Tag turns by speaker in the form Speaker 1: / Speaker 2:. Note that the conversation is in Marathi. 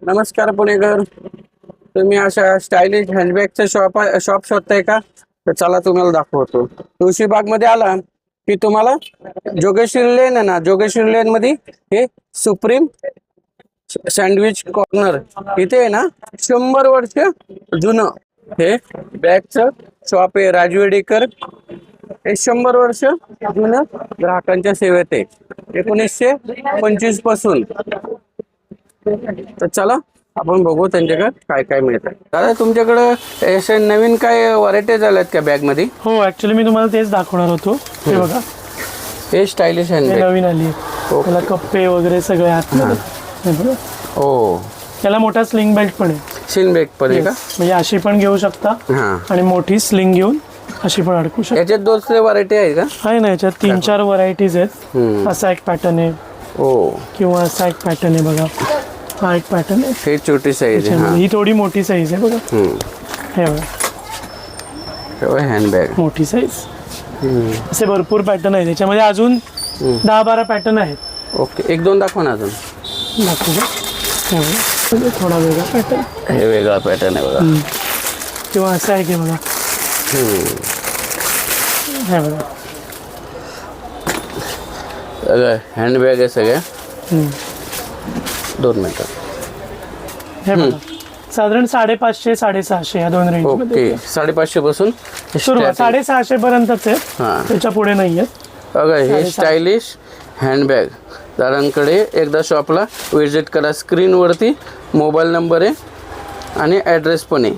Speaker 1: नमस्कार पुणेकर. तुम्ही अशा स्टायलिश हँडबॅगचं शॉप शोधताय का? तर चला तुम्हाला दाखवतो. तुळशीबाग मध्ये आला की तुम्हाला जोगेश्वरी लेन आहे ना, जोगेश्वरी लेन मध्ये हे सुप्रीम सँडविच कॉर्नर इथे आहे ना, 100 वर्ष जुनं हे बॅगचं शॉप आहे. राजवेडीकर हे 100 वर्ष जुनं ग्राहकांच्या सेवेत आहे, 1925 पासून. तर चला आपण बघू त्यांच्याकडे काय काय मिळतं. दादा तुमच्याकडे असे नवीन काय व्हरायटी झाल्यात का बॅग मध्ये?
Speaker 2: हो, ऍक्च्युली मी तुम्हाला तेच दाखवणार होतो. हे बघा,
Speaker 1: हे स्टायलिश
Speaker 2: हे
Speaker 1: हँडबॅग.
Speaker 2: नवीन आली आहे. त्याला कप्पे वगैरे सगळे आहेत. हे बघा,
Speaker 1: ओ
Speaker 2: त्याला मोठा स्लिंग बेल्ट पण आहे.
Speaker 1: शिन बॅग पण आहे का?
Speaker 2: म्हणजे अशी पण घेऊ शकता
Speaker 1: हा.
Speaker 2: आणि मोठी स्लिंग घेऊन अशी पण अडकू शकता.
Speaker 1: याच्यात दुसरे व्हरायटी आहे का?
Speaker 2: आहे ना, याच्यात 3-4 व्हरायटीज आहेत. असा एक पॅटर्न आहे
Speaker 1: ओ,
Speaker 2: किंवा असा एक पॅटर्न आहे. बघा, हा एक पॅटर्न आहे.
Speaker 1: हे छोटी साईज आहे.
Speaker 2: ही थोडी मोठी साईज आहे. बघा, हे बघा,
Speaker 1: हँडबॅग
Speaker 2: मोठी साईज. असे भरपूर पॅटर्न आहेत त्याच्यामध्ये. अजून 10-12 पॅटर्न आहेत.
Speaker 1: ओके, एक दोन दाखवा ना अजून.
Speaker 2: दाखवू का? हे बघा, थोडा वेगळा पॅटर्न.
Speaker 1: हे वेगळा पॅटर्न आहे बघा.
Speaker 2: किंवा असं आहे की बघा, हे बघा,
Speaker 1: हँडबॅग आहे सगळ्या. 2 मिनिटं.
Speaker 2: हे बघा, साधारण 550-650 या दोन रेंज मध्ये.
Speaker 1: ओके, 550 पासून
Speaker 2: सुरुवात 650 पर्यंतच आहे.
Speaker 1: हा.
Speaker 2: त्याच्या पुढे नाहीये.
Speaker 1: बघा, हे स्टायलिश हँडबॅग. दादांकडे एकदा शॉपला व्हिजिट करा. स्क्रीनवरती मोबाईल नंबर आहे आणि ॲड्रेस पण आहे.